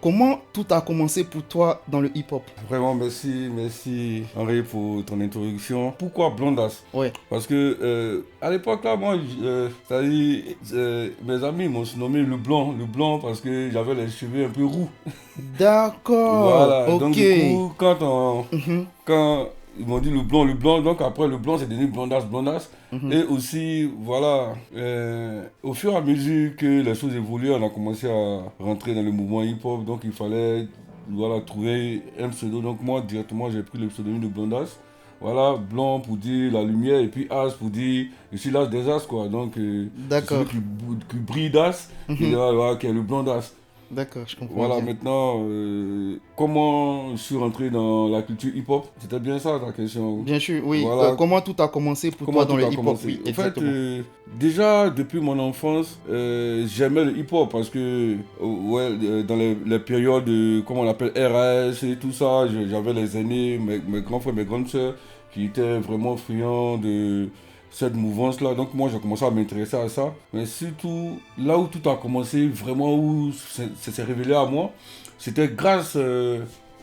Comment tout a commencé pour toi dans le hip-hop? Vraiment, merci Henri pour ton introduction. Pourquoi Blondas? Ouais. Parce que à l'époque là, moi, c'est-à-dire, mes amis m'ont surnommé le blanc parce que j'avais les cheveux un peu roux. D'accord, Voilà, donc ok. du coup, Mhm, quand ils m'ont dit le blanc, donc après le blanc c'est devenu Blondas. mhm. Et aussi, voilà, au fur et à mesure que les choses évoluaient, on a commencé à rentrer dans le mouvement hip-hop, donc il fallait, voilà, trouver un pseudo. Donc moi, directement, j'ai pris le pseudonyme de Blondas. Voilà, blanc pour dire la lumière, et puis as pour dire, je suis l'as des as, quoi. Donc, c'est celui D'accord. qui brille d'as, qui, Mhm. voilà, qui est le Blondas. D'accord, je comprends Voilà, bien. maintenant, comment je suis rentré dans la culture hip-hop? C'était bien ça ta question. Bien sûr, oui. Voilà, Comment tout a commencé pour toi comment dans tout le a hip-hop? commencé. Oui, En fait, exactement. déjà depuis mon enfance, j'aimais le hip-hop parce que, ouais, dans les périodes, comment on appelle, RS et tout ça, j'avais les aînés, mes grands frères, mes grandes sœurs, qui étaient vraiment friands de cette mouvance-là. Donc moi, j'ai commencé à m'intéresser à ça. Mais surtout, là où tout a commencé, vraiment où ça s'est révélé à moi, c'était grâce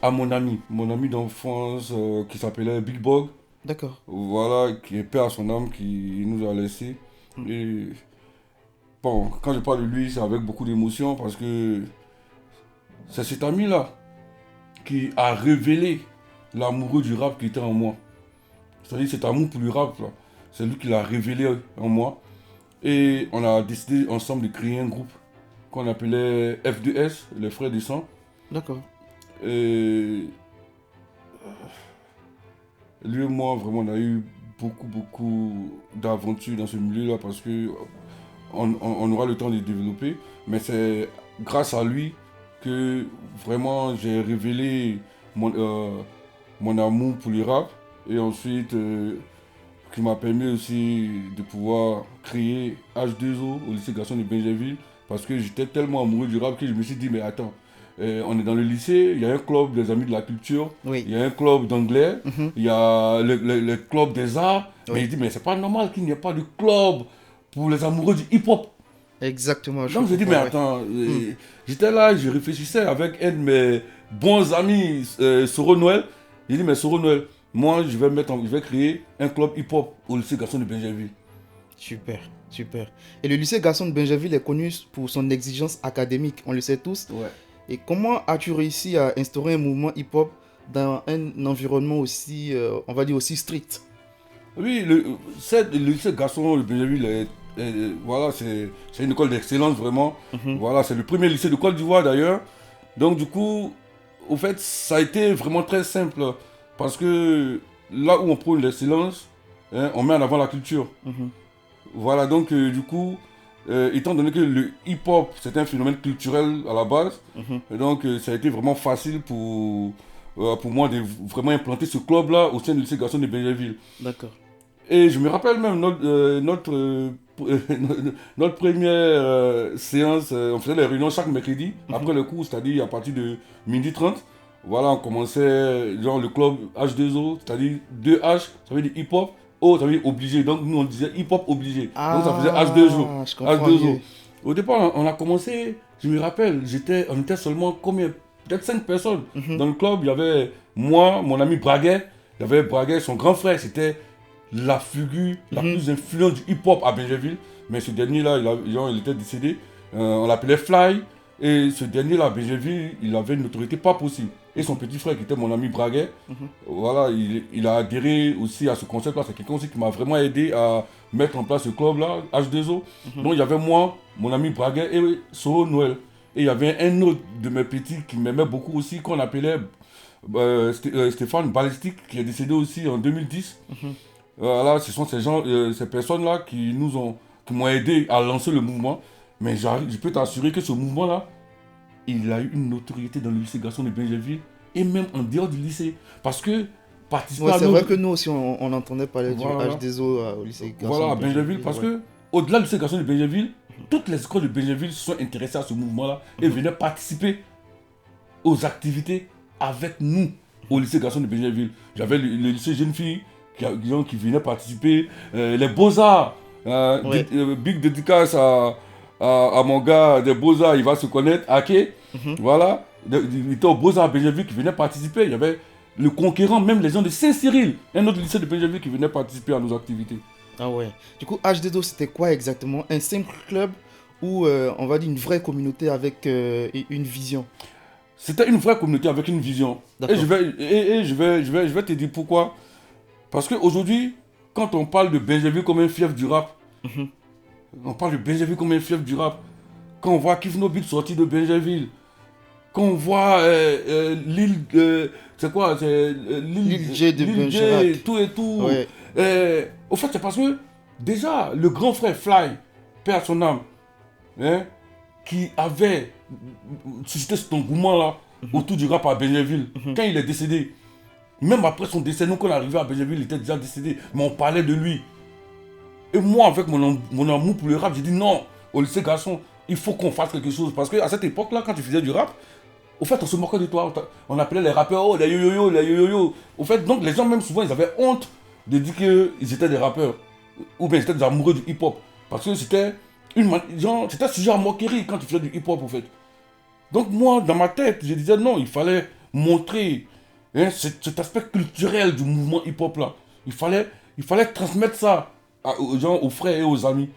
à mon ami d'enfance qui s'appelait Big Bog. D'accord. Voilà, qui est paix à son âme, qui nous a laissés. Mm. Et bon, quand je parle de lui, c'est avec beaucoup d'émotion parce que c'est cet ami-là qui a révélé l'amoureux du rap qui était en moi. C'est-à-dire cet amour pour le rap, là, c'est lui qui l'a révélé en moi. Et on a décidé ensemble de créer un groupe qu'on appelait F2S, les frères du sang. D'accord. Et lui et moi, vraiment, on a eu beaucoup d'aventures dans ce milieu-là parce que on aura le temps de développer. Mais c'est grâce à lui que vraiment j'ai révélé mon amour pour le rap. Et ensuite, qui m'a permis aussi de pouvoir créer H2O au lycée Garçon de Benjerville. Parce que j'étais tellement amoureux du rap que je me suis dit, mais attends, on est dans le lycée, il y a un club des amis de la culture, Oui. il y a un club d'anglais, Mhm. il y a le club des arts. Mais Oui. il dit, mais c'est pas normal qu'il n'y ait pas de club pour les amoureux du hip-hop. Exactement, je Donc je dis, mais comprends, ouais. attends, Mm. j'étais là, je réfléchissais avec un de mes bons amis, Soro Noël. Il dit, mais Soro Noël, moi je vais créer un club hip-hop au lycée Garçon de Benjerville. Super, super. Et le lycée Gaston de Benjerville est connu pour son exigence académique, on le sait tous. Ouais. Et comment as-tu réussi à instaurer un mouvement hip-hop dans un environnement aussi, on va dire aussi strict? Oui, le lycée Garçon de Benjerville, voilà, c'est une école d'excellence vraiment. Mhm. Voilà, c'est le premier lycée de Côte d'Ivoire d'ailleurs. Donc du coup, au fait, ça a été vraiment très simple. Parce que là où on prône l'excellence, hein, on met en avant la culture. Mhm. Voilà, donc du coup, étant donné que le hip-hop, c'est un phénomène culturel à la base, Mhm. et donc ça a été vraiment facile pour moi de vraiment implanter ce club-là au sein du lycée Garçon de Benjerville. D'accord. Et je me rappelle même notre première séance, on faisait les réunions chaque mercredi, Mhm. après le cours, c'est-à-dire à partir de 12h30. Voilà, on commençait genre le club H2O, c'est-à-dire 2H, ça veut dire hip-hop, O, ça veut dire obligé. Donc nous on disait hip-hop obligé. Donc ça faisait H2O. Ah, je comprends H2O. mieux. Au départ, on a commencé, je me rappelle, on était seulement combien? Peut-être 5 personnes. Mhm. Dans le club, il y avait moi, mon ami Braguet, il y avait Braguet, son grand frère, c'était la figure la Mhm. plus influente du hip-hop à Benjerville. Mais ce dernier-là, il était décédé. On l'appelait Fly. Et ce dernier-là, à Benjerville, il avait une autorité pas possible. Et son petit frère, qui était mon ami Braguet, Mhm. voilà, il a adhéré aussi à ce concept-là. C'est quelqu'un aussi qui m'a vraiment aidé à mettre en place ce club-là, H2O. Mhm. Donc il y avait moi, mon ami Braguet et Soro Noël. Et il y avait un autre de mes petits qui m'aimait beaucoup aussi, qu'on appelait Stéphane Ballistique, qui est décédé aussi en 2010. Mhm. Voilà, ce sont ces personnes-là qui m'ont aidé à lancer le mouvement. Mais je peux t'assurer que ce mouvement-là, il a eu une notoriété dans le lycée Garçon de Benjerville et même en dehors du lycée. Parce que participer Ouais, à c'est vrai notre... que nous aussi, on entendait parler du Voilà, H2O au lycée Gaston voilà, de à Benjerville. Benjerville. Parce Ouais. que au-delà du lycée Garçon de Benjerville, toutes les écoles de Benjerville se sont intéressées à ce mouvement-là et Mhm. venaient participer aux activités avec nous au lycée Garçon de Benjerville. J'avais le lycée Jeune Fille qui venait participer, les Beaux-Arts, Ouais. big dédicace à mon gars des Beaux-Arts, il va se connaître, Ake, Mhm. voilà. il était au Beaux-Arts à Benjerville qui venaient participer. Il y avait le conquérant, même les gens de Saint-Cyril, un autre lycée de Benjerville qui venaient participer à nos activités. Ah ouais. Du coup, H2O, c'était quoi exactement? Un simple club ou on va dire une vraie communauté avec une vision? C'était une vraie communauté avec une vision. Et D'accord. je vais te dire pourquoi. Parce qu'aujourd'hui, quand on parle de Benjerville comme un fief du rap, Mhm. on parle de Benjerville comme un fief du rap. Quand on voit Kif No Beat sortir de Benjerville, quand on voit l'île, c'est quoi, c'est L'île J de l'île Bergerac. J, tout et tout. Ouais. Au fait, c'est parce que déjà, le grand frère Fly, père à son âme, hein, qui avait suscité cet engouement-là autour du rap à Benjerville, quand il est décédé, même après son décès, nous, quand on est arrivé à Benjerville, il était déjà décédé, mais on parlait de lui. Et moi, avec mon amour pour le rap, j'ai dit non, au lycée garçon, il faut qu'on fasse quelque chose. Parce qu'à cette époque-là, quand tu faisais du rap, au fait, on se moquait de toi. On appelait les rappeurs, oh, les yo-yo-yo, les yo-yo-yo. Au fait, donc les gens, même souvent, ils avaient honte de dire qu'ils étaient des rappeurs. Ou bien ils étaient des amoureux du hip-hop. Parce que c'était c'était sujet à moquerie quand tu faisais du hip-hop, au fait. Donc moi, dans ma tête, je disais non, il fallait montrer cet aspect culturel du mouvement hip-hop là. Il fallait transmettre ça aux gens, aux frères et aux amis.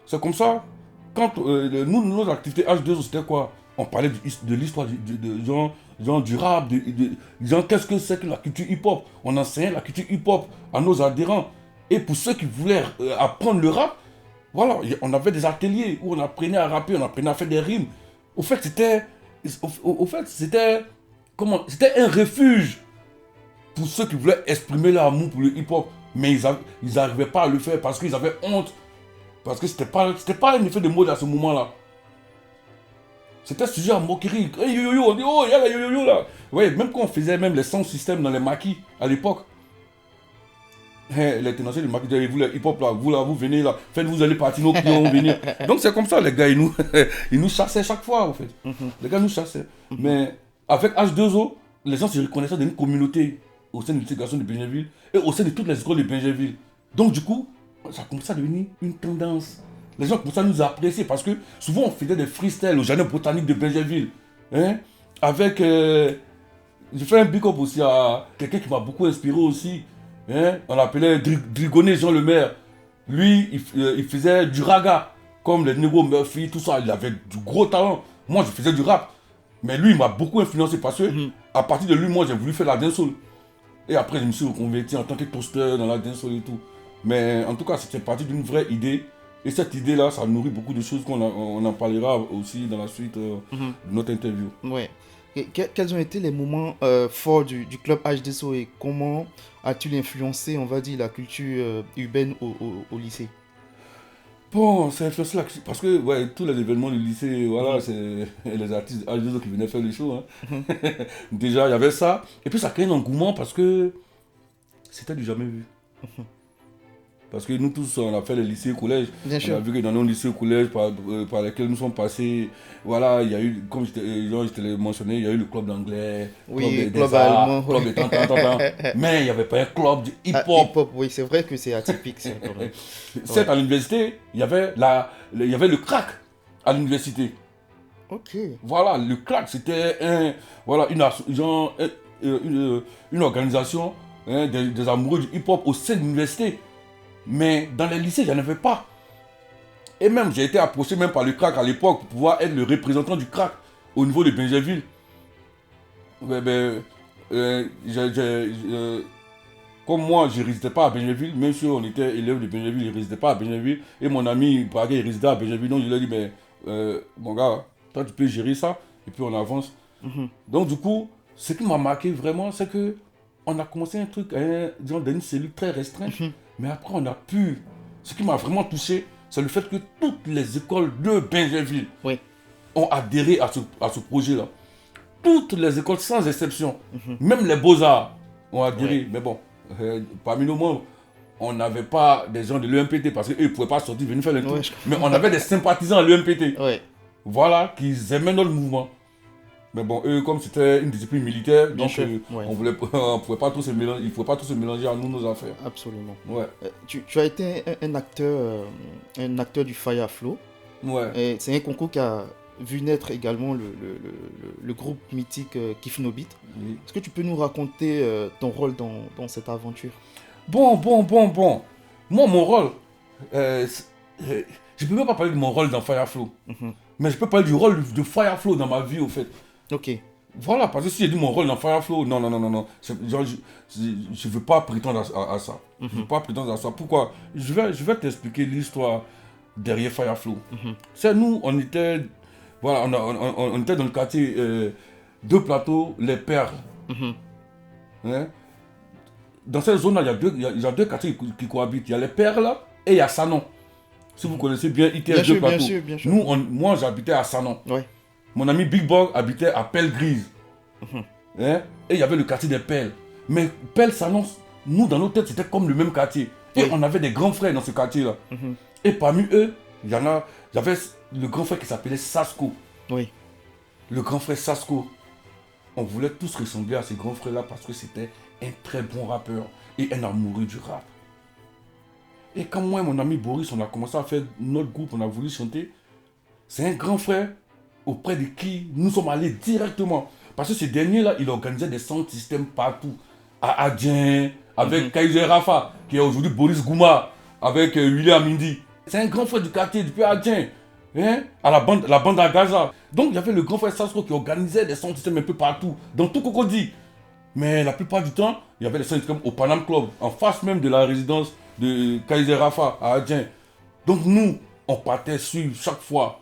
C'est comme ça, quand nous, nos activités H2O, c'était quoi? On parlait de l'histoire du rap, genre qu'est-ce que c'est que la culture hip-hop. On enseignait la culture hip-hop à nos adhérents. Et pour ceux qui voulaient apprendre le rap, voilà, on avait des ateliers où on apprenait à rapper, on apprenait à faire des rimes. Au fait, c'était un refuge pour ceux qui voulaient exprimer leur amour pour le hip-hop. Mais ils n'arrivaient pas à le faire parce qu'ils avaient honte. Parce que c'était pas un effet de mode à ce moment-là. C'était sujet à moquerie. Hey, yo, yo, yo, on dit, oh, il y a la yo, yo, yo là. Ouais, même quand on faisait même les sound systems dans les maquis à l'époque, les tenanciers du maquis disaient, vous, les hip-hop là, vous venez là, faites-vous aller partir, nos clients vont venir. Donc c'est comme ça, les gars, ils nous chassaient chaque fois, en fait. Les gars nous chassaient. Mais avec H2O, les gens se reconnaissaient dans une communauté au sein de l'intégration de Benjerville et au sein de toutes les écoles de Benjerville. Donc du coup, ça a commencé à devenir une tendance. Les gens commençaient à nous apprécier parce que souvent on faisait des freestyles au jardin botanique de Benjerville. Hein, avec. J'ai fait un big up aussi à quelqu'un qui m'a beaucoup inspiré aussi. Hein, on l'appelait Drigoné Jean Le Maire. Lui, il faisait du raga, comme les Nego Murphy, tout ça. Il avait du gros talent. Moi, je faisais du rap. Mais lui, il m'a beaucoup influencé parce que, à partir de lui, moi, j'ai voulu faire la dancehall. Et après, je me suis reconverti en tant que toaster dans la dancehall et tout. Mais en tout cas, c'était parti d'une vraie idée. Et cette idée-là, ça nourrit beaucoup de choses on en parlera aussi dans la suite de notre interview. Ouais. Et quels ont été les moments forts du club H2O et comment a-t-il influencé, on va dire, la culture urbaine au lycée? Bon, c'est influencé parce que ouais, tous les événements du lycée, voilà, c'est les artistes H2O qui venaient faire les shows. Hein. Déjà, il y avait ça. Et puis ça crée un engouement parce que c'était du jamais vu. Parce que nous tous, on a fait les lycées, collèges. Bien On sûr. a vu que dans nos lycées, collèges par lesquels nous sommes passés, voilà, il y a eu, comme je te l'ai mentionné, il y a eu le club d'anglais, Oui, des club arts, allemand. club de tant. Mais il n'y avait pas un club de Ah, hip-hop. hip-hop, oui, c'est vrai que c'est atypique. C'est quand même. Certes, à l'université, il y avait le crack à l'université. Ok. Voilà, le crack, c'était une organisation des amoureux du hip-hop au sein de l'université. Mais dans les lycées, il n'y en avait pas. Et même, j'ai été approché même par le crack à l'époque pour pouvoir être le représentant du crack au niveau de Benjerville. Ouais, ben, comme moi, je ne résidais pas à Benjerville, même si on était élève de Benjerville, je ne résidais pas à Benjerville. Et mon ami, pareil, il résidait à Benjerville. Donc je lui ai dit, mais mon gars, toi tu peux gérer ça. Et puis on avance. Donc du coup, ce qui m'a marqué vraiment, c'est que on a commencé un truc, disons, dans une cellule très restreinte. Mais après, on a pu. Ce qui m'a vraiment touché, c'est le fait que toutes les écoles de Benjerville Oui. ont adhéré à ce projet-là. Toutes les écoles, sans exception. Même les beaux-arts ont adhéré. Ouais. Mais bon, parmi nos membres, on n'avait pas des gens de l'EMPT parce qu'eux ne pouvaient pas sortir, venir faire le tour. Ouais, Mais on avait des sympathisants à l'EMPT. Ouais. Voilà, qui aimaient notre mouvement. Mais bon, eux, comme c'était une discipline militaire, Bien donc sûr, ouais. on pouvait pas tous se mélanger, ils ne pouvaient pas tous se mélanger à nous, nos affaires. Absolument. Ouais, Tu as été un acteur du Fire Flow. ouais. Et c'est un concours qui a vu naître également le groupe mythique Kif No Beat. Oui. Est-ce que tu peux nous raconter ton rôle dans cette aventure? Bon. Moi, mon rôle, je peux même pas parler de mon rôle dans Fireflow. Mhm. Mais je peux parler du rôle de Fireflow dans ma vie, au fait. Ok. Voilà, parce que si j'ai dit mon rôle dans Fireflow, non. Genre, je veux pas prétendre à ça. Je veux pas prétendre à ça. Pourquoi? Je vais t'expliquer l'histoire derrière Fireflow. C'est nous, on était, voilà, on était dans le quartier de Plateau, les Perles. Mhm. Hein? Dans cette zone-là, il y a deux quartiers qui cohabitent. Il y a les Perles là, et il y a Sanon. Si vous connaissez bien ITS Bien de sûr, Plateau. bien sûr. Moi, j'habitais à Sanon. Ouais. Mon ami Big Bog habitait à Pelle Grise. Hein? Et il y avait le quartier des Pelles. Mais Pelle s'annonce, nous dans nos têtes, c'était comme le même quartier. Et on avait des grands frères dans ce quartier-là. Et parmi eux, il y avait le grand frère qui s'appelait Sasco. Oui. Le grand frère Sasco. On voulait tous ressembler à ces grands frères-là parce que c'était un très bon rappeur et un amoureux du rap. Et quand moi et mon ami Boris, on a commencé à faire notre groupe, on a voulu chanter, c'est un grand frère auprès de qui nous sommes allés directement. Parce que ce dernier-là, il organisait des sound systems partout. À Adjen, avec Kaiser Rafa, qui est aujourd'hui Boris Gouma, avec William Mindy. C'est un grand frère du quartier, depuis Adjen, hein, à la bande à Gaza. Donc il y avait le grand frère Sasco qui organisait des sound systems un peu partout, dans tout Cocody. Mais la plupart du temps, il y avait des sound systems au Panam Club, en face même de la résidence de Kaiser Rafa, à Adjen. Donc nous, on partait suivre chaque fois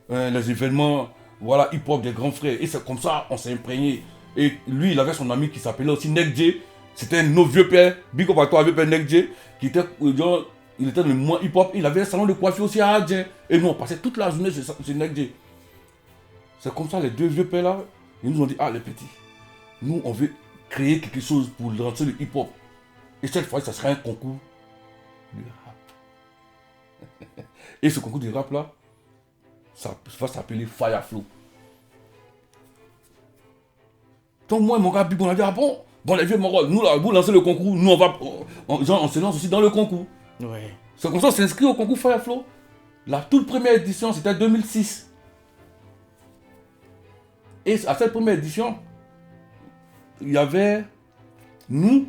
les événements, voilà, hip-hop des grands frères. Et c'est comme ça, on s'est imprégné. Et lui, il avait son ami qui s'appelait aussi Nek J. C'était un de nos vieux pères, big up à toi, vieux père Nek J, qui était, genre, il était dans le mouvement hip-hop. Il avait un salon de coiffure aussi à Adjen. Et nous, on passait toute la journée chez Nek J. C'est comme ça, les deux vieux pères là, ils nous ont dit, ah les petits, nous, on veut créer quelque chose pour lancer le hip-hop. Et cette fois, ça sera un concours de rap. Et ce concours de rap là, ça va s'appeler Fireflow. Donc moi et mon gars Big, on a dit, ah bon, les vieux Mongols, nous là, vous lancez le concours, nous on se lance aussi dans le concours. Ouais. C'est comme ça, on s'est inscrit au concours Fireflow. La toute première édition, c'était 2006. Et à cette première édition, il y avait nous,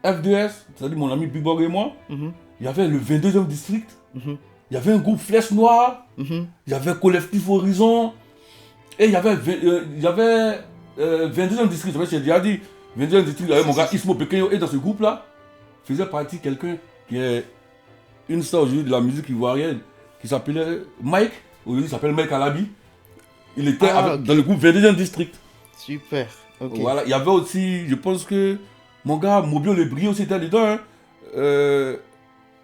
F2S, c'est-à-dire mon ami Big Bog et moi, il y avait le 22e district, il y avait un groupe Flèche Noire, il y avait Collectif Horizon, et il y avait 22e district, j'ai déjà dit, 22e district, il y avait mon gars Ismo Pequeño, et dans ce groupe-là, faisait partie quelqu'un qui est une star aujourd'hui de la musique ivoirienne, qui s'appelait Mike, aujourd'hui il s'appelle Mike Alabi. Il était dans le groupe 22e district. Super. Okay. Voilà, il y avait aussi, je pense que mon gars Mobio Le Brier aussi était dedans. Hein.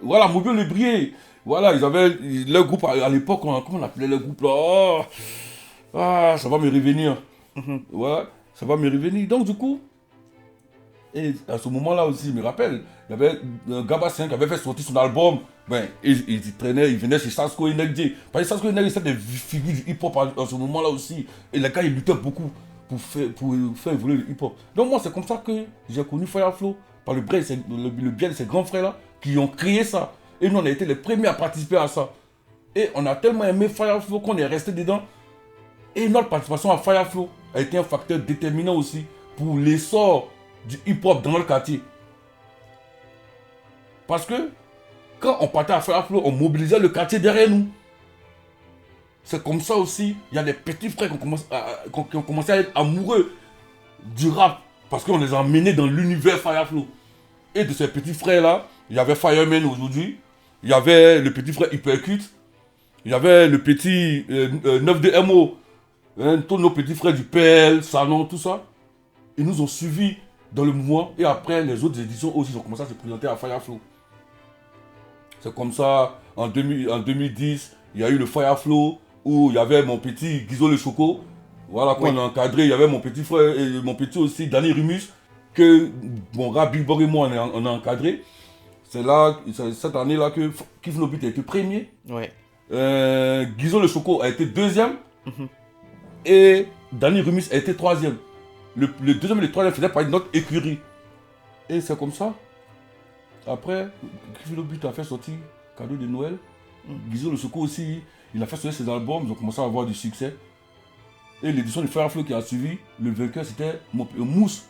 Voilà, Mobio Le Brier. Voilà, ils avaient leur groupe à l'époque, comment on appelait le groupe là? Ça va me revenir. Voilà, ça va me revenir. Donc du coup, et à ce moment-là aussi, je me rappelle, il y avait Gaba 5 qui avait fait sortir son album. Ben, il traînait, il venait chez Sasco et Nek J. Parce que Sasco et Nek J, c'était des figures du hip-hop à ce moment-là aussi. Et les gars, ils luttaient beaucoup pour faire évoluer le hip-hop. Donc moi, c'est comme ça que j'ai connu Fireflow, par le biais de ces grands frères-là, qui ont créé ça. Et nous, on a été les premiers à participer à ça. Et on a tellement aimé Fireflow qu'on est resté dedans. Et notre participation à Fireflow a été un facteur déterminant aussi pour l'essor du hip-hop dans notre quartier. Parce que quand on partait à Fireflow, on mobilisait le quartier derrière nous. C'est comme ça aussi, il y a des petits frères qui ont commencé à être amoureux du rap. Parce qu'on les a emmenés dans l'univers Fireflow. Et de ces petits frères-là, il y avait Fireman aujourd'hui, il y avait le petit frère Hypercute, il y avait le petit 9 de MO, hein, tous nos petits frères du PL, Salon, tout ça. Ils nous ont suivis dans le mouvement et après les autres éditions aussi ont commencé à se présenter à Fireflow. C'est comme ça, en 2010, il y a eu le Fireflow où il y avait mon petit Guizo le Choco. Voilà, quand on a encadré, il y avait mon petit frère et mon petit aussi, Danny Rumus, que mon gars Big Bog et moi on a encadré. C'est là, cette année-là que Kif No Beat a été premier. Ouais. Guizo le Choco a été deuxième. Et Danny Rumus a été troisième. Le deuxième et le troisième faisaient partie de notre écurie. Et c'est comme ça. Après, Kif No Beat a fait sortir cadeau de Noël. Guizo le Choco aussi, il a fait sortir ses albums, ils ont commencé à avoir du succès. Et l'édition de Fireflow qui a suivi, le vainqueur c'était Mousse,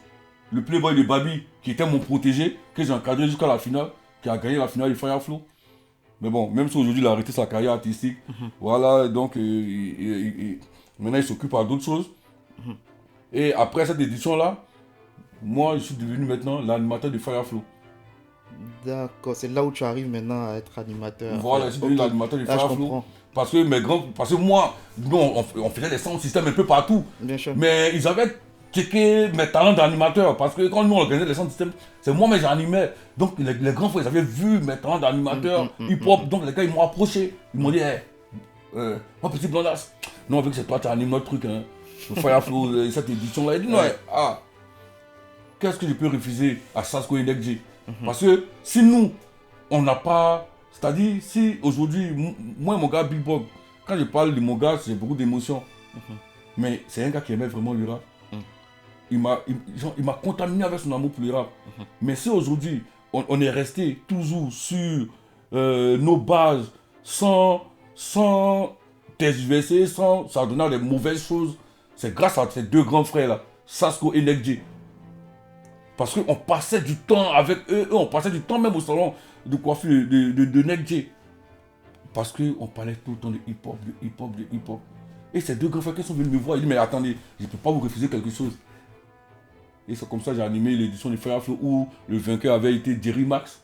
le playboy de Babi, qui était mon protégé, que j'ai encadré jusqu'à la finale, qui a gagné la finale de Fireflow. Mais bon, même si aujourd'hui il a arrêté sa carrière artistique, voilà, donc maintenant il s'occupe à d'autres choses. Et après cette édition-là, moi je suis devenu maintenant l'animateur de Fireflow. D'accord, c'est là où tu arrives maintenant à être animateur. Voilà, je suis devenu Ok, l'animateur de là je Fireflow. comprends. Parce que moi, nous, on faisait des sound systems un peu partout. Bien sûr. Mais ils avaient checké mes talents d'animateur. Parce que quand nous on organisait les sound systems, c'est moi mais j'animais. Donc les grands frères, ils avaient vu mes talents d'animateur hip-hop. Donc les gars, ils m'ont approché. Ils m'ont dit, moi petit blondasse, non, avec que c'est toi, tu animes notre truc. Hein. Le Fireflow, cette édition-là. Il dit, non, qu'est-ce que je peux refuser à Sasco et Nekji? Parce que si nous, on n'a pas. C'est-à-dire, si aujourd'hui, moi et mon gars Big Bob, quand je parle de mon gars, j'ai beaucoup d'émotions. Mais c'est un gars qui aimait vraiment le rap. Il m'a contaminé avec son amour pour le rap. Mais si aujourd'hui, on est resté toujours sur nos bases, sans tergiverser, sans ça donner des mauvaises choses, c'est grâce à ces deux grands frères-là, Sasco et Nekji. Parce qu'on passait du temps avec eux, on passait du temps même au salon de coiffure de Nekji. Parce qu'on parlait tout le temps de hip-hop, de hip-hop, de hip-hop. Et ces deux grands frères qui sont venus me voir, ils disent, mais attendez, je ne peux pas vous refuser quelque chose. Et c'est comme ça que j'ai animé l'édition de Fireflow où le vainqueur avait été Jerry Max.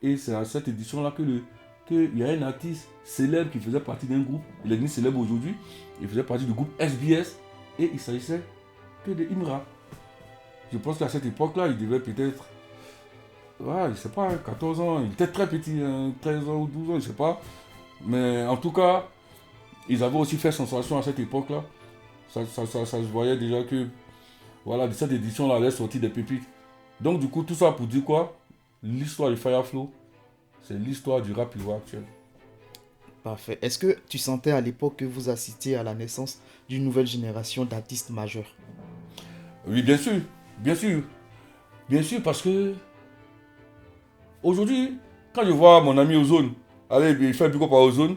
Et c'est à cette édition-là qu'il y a un artiste célèbre qui faisait partie d'un groupe, il est devenu célèbre aujourd'hui, il faisait partie du groupe SBS et il s'agissait que de Imra. Je pense qu'à cette époque-là, il devait peut-être, je ne sais pas, 14 ans, il était très petit, 13 ans ou 12 ans, je ne sais pas. Mais en tout cas, ils avaient aussi fait sensation à cette époque-là. Ça se voyait déjà que, voilà, de cette édition-là, allait sortir des pépites. Donc du coup, tout ça pour dire quoi? L'histoire de Fireflow, c'est l'histoire du rap ivoire actuel. Parfait. Est-ce que tu sentais à l'époque que vous assistiez à la naissance d'une nouvelle génération d'artistes majeurs? Oui, bien sûr, bien sûr. Bien sûr, parce que aujourd'hui, quand je vois mon ami Ozone, allez, il fait un pick-up à Ozone,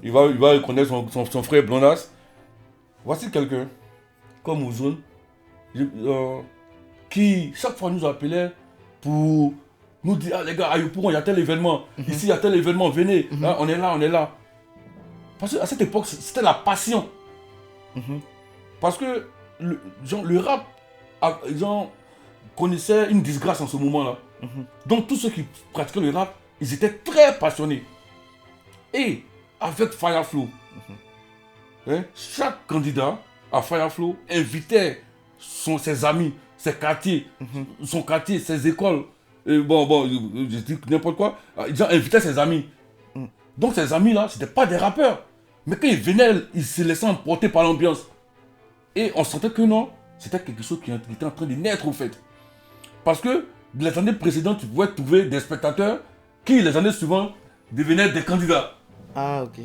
il va connaître son frère Blondas. Voici quelqu'un comme Ozone qui chaque fois nous appelait pour nous dire, ah les gars, il y a tel événement, ici il y a tel événement, venez, hein, on est là, on est là. Parce qu'à cette époque, c'était la passion. Parce que le rap, connaissait une disgrâce en ce moment-là. Donc tous ceux qui pratiquaient le rap, ils étaient très passionnés. Et avec Fireflow, chaque candidat à Fireflow invitait ses amis, ses quartiers, son quartier, ses écoles. Et je dis n'importe quoi. Ils invitaient ses amis. Donc ces amis-là, ce n'étaient pas des rappeurs. Mais quand ils venaient, ils se laissaient emporter par l'ambiance. Et on sentait que non, c'était quelque chose qui était en train de naître au fait. Parce que les années précédentes, tu pouvais trouver des spectateurs qui, les années suivantes, devenaient des candidats. Ah, ok.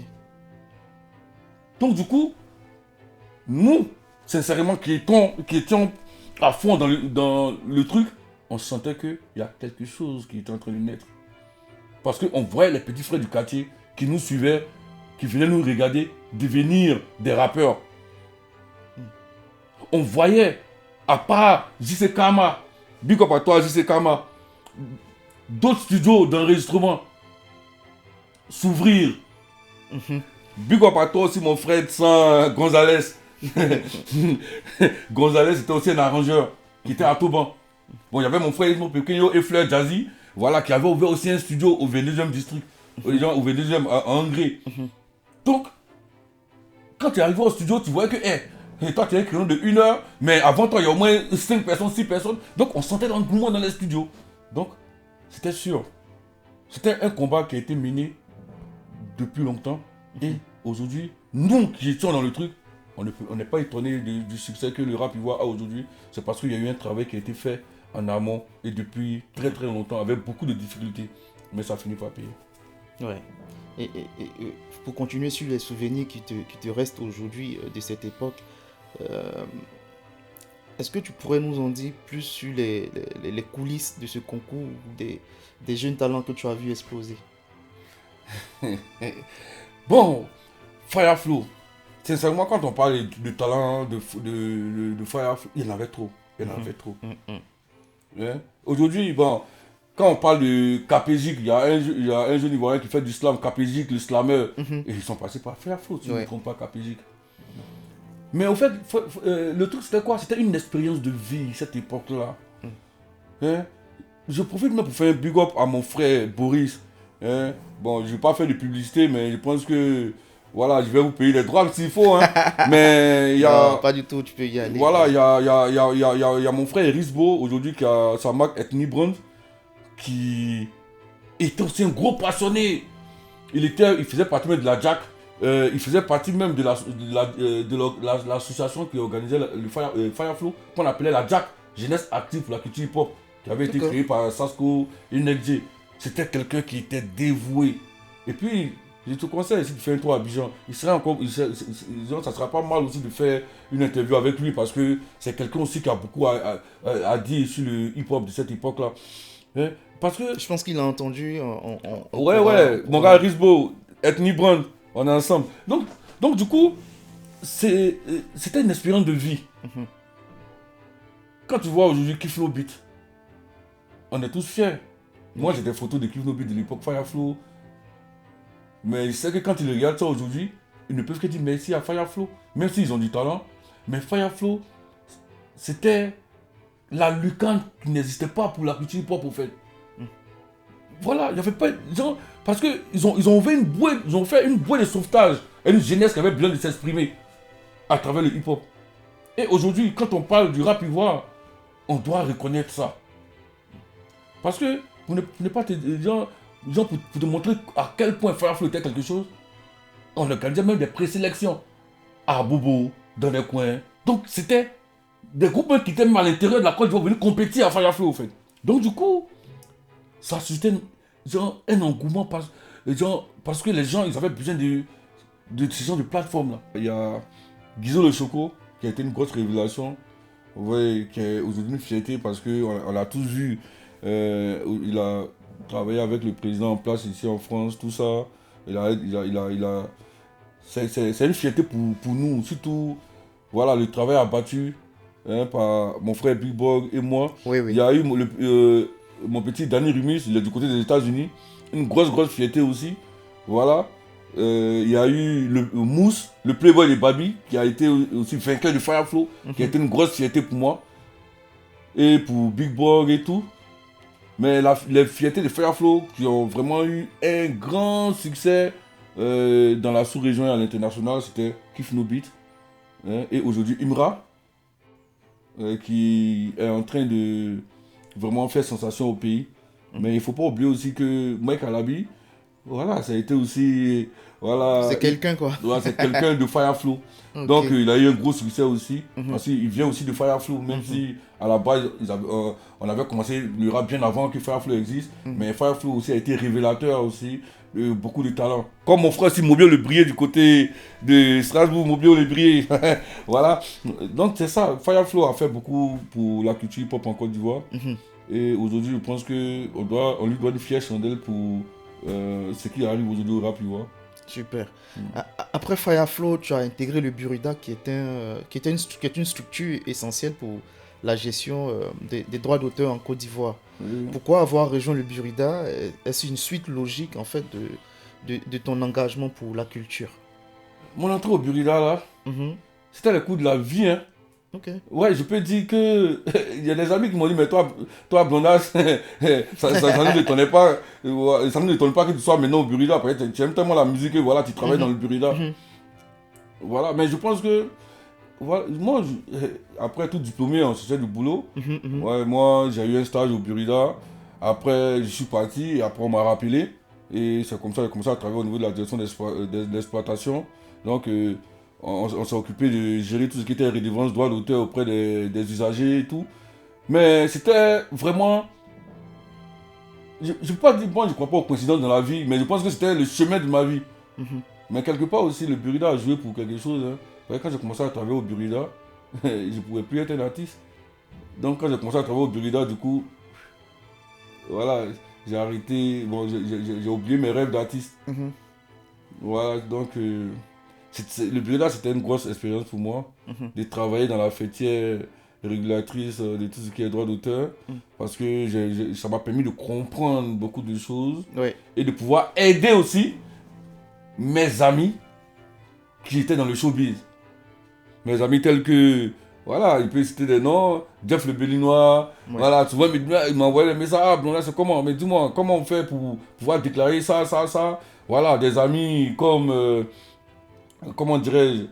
Donc du coup, nous, sincèrement, qui étions à fond dans le truc, on sentait qu'il y a quelque chose qui était en train de naître. Parce qu'on voyait les petits frères du quartier qui nous suivaient, qui venaient nous regarder devenir des rappeurs. On voyait, à part JC Kama, big up à toi JC Kama, d'autres studios d'enregistrement s'ouvrir. Big up à toi aussi mon frère Gonzalez. Gonzalez était aussi un arrangeur qui était à Toban. Bon, il y avait mon frère Pequeño et Fleur Jazzy, voilà, qui avait ouvert aussi un studio au 22e district, au 22e à Angré. Donc, quand tu es arrivé au studio, tu voyais que, et toi tu as un créneau de 1 heure, mais avant toi il y a au moins 5 personnes, 6 personnes. Donc on sentait l'engouement dans les studios. Donc, c'était sûr. C'était un combat qui a été mené depuis longtemps. Et aujourd'hui, nous qui étions dans le truc, on n'est pas étonné du succès que le rap ivoire a aujourd'hui. C'est parce qu'il y a eu un travail qui a été fait en amont et depuis très très longtemps avec beaucoup de difficultés. Mais ça finit par payer. Ouais. Et pour continuer sur les souvenirs qui te restent aujourd'hui de cette époque, est-ce que tu pourrais nous en dire plus sur les coulisses de ce concours, des jeunes talents que tu as vu exploser? Bon, Fireflow, sincèrement, quand on parle de talent, de Fire, il y en avait trop. Il y en avait trop. Hein. Aujourd'hui, bon, quand on parle de Capégic, il y a un jeune Ivoirien qui fait du slam, Capégic, le slammer, Mhm. et ils sont passés par Fire Flow, si je ne me Ouais. trompe pas, Capégic. Mais au fait, le truc c'était quoi? C'était une expérience de vie, cette époque-là. Hein. Je profite même pour faire un big up à mon frère Boris. Hein. Bon, je ne vais pas faire de publicité, mais je pense que voilà, je vais vous payer les droits s'il faut. Hein. Mais il y Non, a, pas du tout, tu peux y aller. voilà, il y a mon frère Erisbo, aujourd'hui, qui a sa marque Ethnie Brand, qui est aussi un gros passionné. Il faisait partie même de la Jack. Il faisait partie même de l'association qui organisait le Fire Flow, qu'on appelait la Jack, Jeunesse Active pour la culture hip-hop, qui avait été D'accord. créée par Sasco et Nekje. C'était quelqu'un qui était dévoué. Et puis, je te conseille, si tu fais un tour à Abidjan, ça sera pas mal aussi de faire une interview avec lui, parce que c'est quelqu'un aussi qui a beaucoup à dire sur le hip-hop de cette époque-là. Hein. Parce que Je pense qu'il a entendu. ouais, ouais, mon gars Risbo, Ethnie Brand, on est ensemble. Donc du coup, c'était une expérience de vie. Mhm. Quand tu vois aujourd'hui Kiflo Beat, on est tous fiers. Moi, j'ai des photos de Kiflo Beat de l'époque Fireflow. Mais je sais que quand ils regardent ça aujourd'hui, ils ne peuvent que dire merci à Fireflow. Même s'ils ont du talent. Mais Fireflow, c'était la lucarne qui n'existait pas pour la culture hip-hop, au fait. Voilà, il n'y avait pas. Genre, parce qu'ils ont fait une bouée de sauvetage à une jeunesse qui avait besoin de s'exprimer à travers le hip-hop. Et aujourd'hui, quand on parle du rap ivoire, on doit reconnaître ça. Parce que, pour ne pas te. Pour te montrer à quel point Fireflow était quelque chose, on organisait même des présélections à Bobo, dans les coins. Donc, c'était des groupes qui étaient même à l'intérieur de la Côte d'Ivoire venir compétir à Fireflow, en fait. Donc, du coup, ça suscitait un engouement parce que les gens ils avaient besoin de ce genre de plateforme là. Il y a Guizo le Choco qui a été une grosse révélation, ouais, qui est aujourd'hui une fierté parce qu'on l'a tous vu. Il a travaillé avec le président en place ici en France, tout ça. C'est une fierté pour nous, surtout voilà, le travail abattu, hein, par mon frère Big Bog et moi. Oui, Il oui. y a eu mon petit Danny Rumis, il est du côté des États-Unis. Une grosse fierté aussi. Voilà. Il y a eu le Mousse, le Playboy de Babi, qui a été aussi vainqueur de Fireflow, qui a été une grosse fierté pour moi. Et pour Big Bog et tout. Mais les fiertés de Fireflow qui ont vraiment eu un grand succès dans la sous-région et à l'international, c'était Kif No Beat. Hein, et aujourd'hui Imra, qui est en train de vraiment faire sensation au pays. Mais il ne faut pas oublier aussi que Mike Alabi, voilà, ça a été aussi. Voilà, C'est quelqu'un, quoi. voilà, c'est quelqu'un de Fireflow. Ok. Donc il a eu un gros succès aussi. Mhm. Parce qu'il vient aussi de Fireflow, même si à la base on avait commencé le rap bien avant que Fireflow existe. Mais Fireflow aussi a été révélateur aussi de beaucoup de talent. Comme mon frère aussi, Mobio Le Brier du côté de Strasbourg, Mobio Le Brier. Voilà. Donc c'est ça, Fireflow a fait beaucoup pour la culture hip-hop en Côte d'Ivoire. Mhm. Et aujourd'hui, je pense qu'on lui doit une fière chandelle pour ce qui arrive aujourd'hui au rap ivoire. Super. Après Fireflow, tu as intégré le Burida qui est une structure essentielle pour la gestion des droits d'auteur en Côte d'Ivoire. Oui. Pourquoi avoir rejoint le Burida? Est-ce une suite logique en fait de ton engagement pour la culture? Mon entrée au Burida, là, Mhm. c'était le coup de la vie. Hein. Ok. Ouais, je peux dire que. Il y a des amis qui m'ont dit, mais toi Blondas, ça ne nous étonnait pas. Ça ne nous étonne pas que tu sois maintenant au Burida. Parce que tu aimes tellement la musique que voilà, tu travailles dans le Burida. Mhm. Voilà, mais je pense que. Voilà, moi, après tout diplômé, on se fait du boulot. Mhm, mhm. Ouais, moi, j'ai eu un stage au Burida. Après, je suis parti et après, on m'a rappelé. Et c'est comme ça que j'ai commencé à travailler au niveau de la direction d'exploitation. Donc, on s'est occupé de gérer tout ce qui était redevance, droit d'auteur auprès des usagers et tout. Mais c'était vraiment. Je ne peux pas dire, moi, je ne crois pas aux coïncidences dans la vie, mais je pense que c'était le chemin de ma vie. Mhm. Mais quelque part aussi, le Burida a joué pour quelque chose. Hein. Quand j'ai commencé à travailler au Burida, je ne pouvais plus être un artiste. Donc quand j'ai commencé à travailler au Burida, du coup, voilà, j'ai arrêté, bon, j'ai oublié mes rêves d'artiste. Mhm. Voilà, donc Le Burida, c'était une grosse expérience pour moi de travailler dans la fêtière régulatrice de tout ce qui est droit d'auteur parce que ça m'a permis de comprendre beaucoup de choses Ouais. et de pouvoir aider aussi mes amis qui étaient dans le showbiz. Mes amis tels que, voilà, il peut citer des noms, Jeff le Bellinois, Ouais. voilà, souvent il m'envoyait des messages, ah, bon là c'est comment, mais dis-moi, comment on fait pour pouvoir déclarer ça, ça, ça. Voilà, des amis comme, comment dirais-je,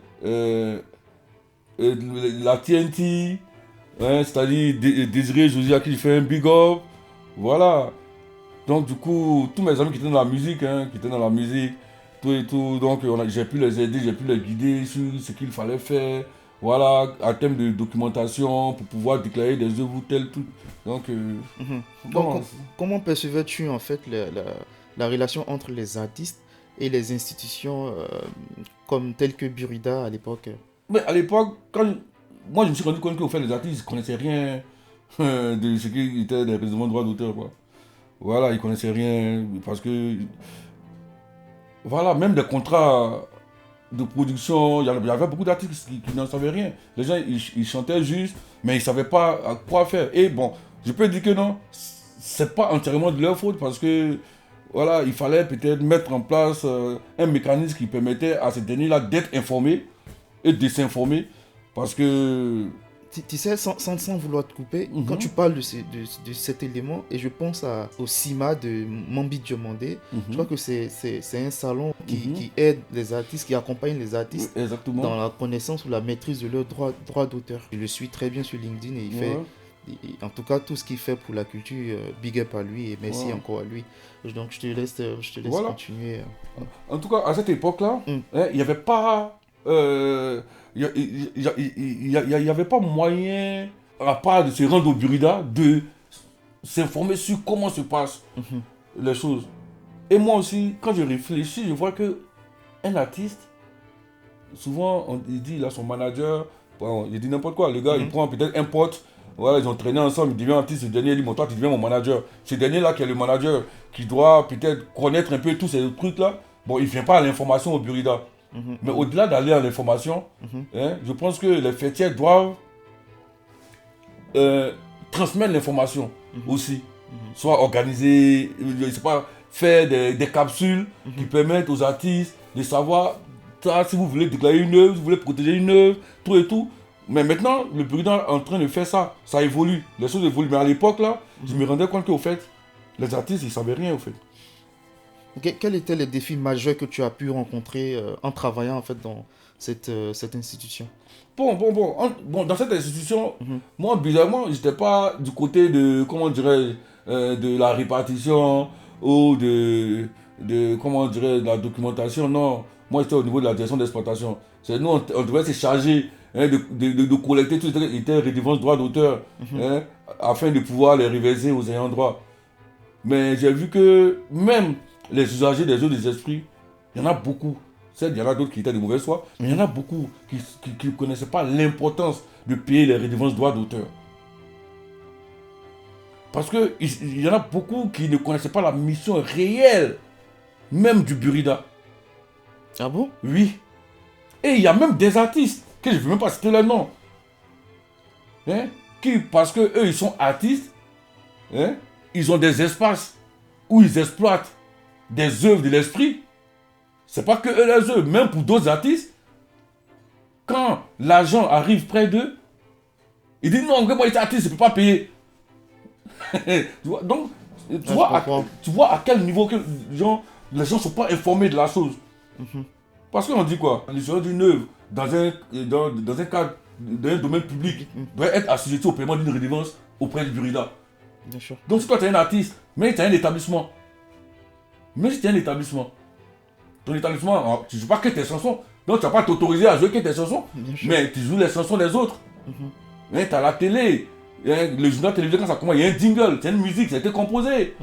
la TNT, hein, c'est-à-dire Désiré Josie à qui je fais un big up, voilà. Donc du coup, tous mes amis qui étaient dans la musique, tout et tout, donc j'ai pu les aider, j'ai pu les guider sur ce qu'il fallait faire, voilà, en termes de documentation, pour pouvoir déclarer des œuvres telles, tout. Donc, Donc, bon, comment percevais-tu en fait la relation entre les artistes et les institutions comme telles que Burida à l'époque? mais à l'époque, moi je me suis rendu compte qu'au fait, les artistes ne connaissaient rien de ce qui était des raisonnements de droit d'auteur, quoi. Voilà, ils ne connaissaient rien, parce que, voilà, même des contrats de production, il y avait beaucoup d'artistes qui n'en savaient rien. Les gens, ils chantaient juste, mais ils ne savaient pas à quoi faire. Et bon, je peux dire que non, c'est pas entièrement de leur faute parce que, voilà, il fallait peut-être mettre en place un mécanisme qui permettait à ces derniers-là d'être informés et de s'informer. Parce que, Tu sais, sans vouloir te couper, quand tu parles de cet élément, et je pense au CIMA de Mambi Diomandé, je crois que c'est un salon qui aide les artistes, qui accompagne les artistes exactement. dans la connaissance ou la maîtrise de leurs droits d'auteur. Je le suis très bien sur LinkedIn et il fait, en tout cas, tout ce qu'il fait pour la culture, big up à lui et merci encore à lui. Donc je te laisse Voilà. continuer. En tout cas, à cette époque-là, il n'y avait pas... il n'y avait pas moyen, à part de se rendre au Burida, de s'informer sur comment se passent les choses. Et moi aussi, quand je réfléchis, je vois que un artiste, souvent, il dit, il a son manager, bon, il dit n'importe quoi, le gars, il prend peut-être un pote, voilà, ils ont traîné ensemble, il devient artiste, ce dernier, il dit, bon, toi, tu deviens mon manager. Ce dernier-là, qui est le manager, qui doit peut-être connaître un peu tous ces trucs-là, bon, il ne vient pas à l'information au Burida. Mais au-delà d'aller à l'information, je pense que les fêtières doivent transmettre l'information aussi. Soit organiser, je sais pas, faire des capsules qui permettent aux artistes de savoir ça, si vous voulez déclarer une œuvre, si vous voulez protéger une œuvre, tout et tout. Mais maintenant, le président est en train de faire ça. Ça évolue, les choses évoluent. Mais à l'époque, là, je me rendais compte qu'au fait, les artistes, ils ne savaient rien, au fait. Quels étaient les défis majeurs que tu as pu rencontrer en travaillant en fait dans cette institution? Bon, dans cette institution, moi, bizarrement, je n'étais pas du côté de, comment dirais de la répartition ou comment dirais de la documentation, non. Moi, j'étais au niveau de la direction d'exploitation. C'est nous, on devait se charger de collecter toutes les redevances droits d'auteur afin de pouvoir les reverser aux ayants droit. Mais j'ai vu que même les usagers des eaux des esprits, il y en a beaucoup. Certes, il y en a d'autres qui étaient de mauvaise foi, mais il y en a beaucoup qui ne connaissaient pas l'importance de payer les redevances droits d'auteur. Parce qu'il y en a beaucoup qui ne connaissaient pas la mission réelle, même du Burida. Ah bon? Oui. Et il y a même des artistes, que je ne veux même pas citer leur nom, parce qu'eux, ils sont artistes, ils ont des espaces où ils exploitent des œuvres de l'esprit. C'est pas que eux les œuvres, même pour d'autres artistes, quand l'argent arrive près d'eux, ils disent non, moi, j'étais artiste, je ne peux pas payer. Donc, tu vois à quel niveau que les gens ne sont pas informés de la chose. Parce qu'on dit quoi? L'histoire d'une œuvre dans un cadre, dans un domaine public, doit être assujetti au paiement d'une redevance auprès du Burida. Bien sûr. Donc, si toi, tu es un artiste, mais tu as un établissement, ton établissement, tu ne joues pas que tes chansons, donc tu ne vas pas t'autoriser à jouer que tes chansons, mais tu joues les chansons des autres. Tu as la télé, le journal télévisé, quand ça commence, il y a un jingle, c'est une musique, ça a été composé.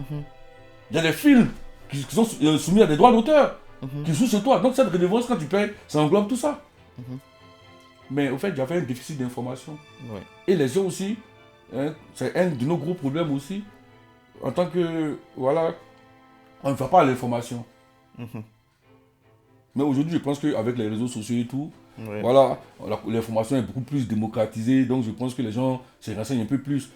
Il y a des films qui sont soumis à des droits d'auteur, qui jouent sur toi. Donc cette redevance, quand tu payes, ça englobe tout ça. Mais au fait, il y avait un déficit d'information. Ouais. Et les gens aussi, c'est un de nos gros problèmes aussi, en tant que, voilà, on ne va pas à l'information. Mais aujourd'hui, je pense qu'avec les réseaux sociaux et tout, voilà, l'information est beaucoup plus démocratisée, donc je pense que les gens se renseignent un peu plus.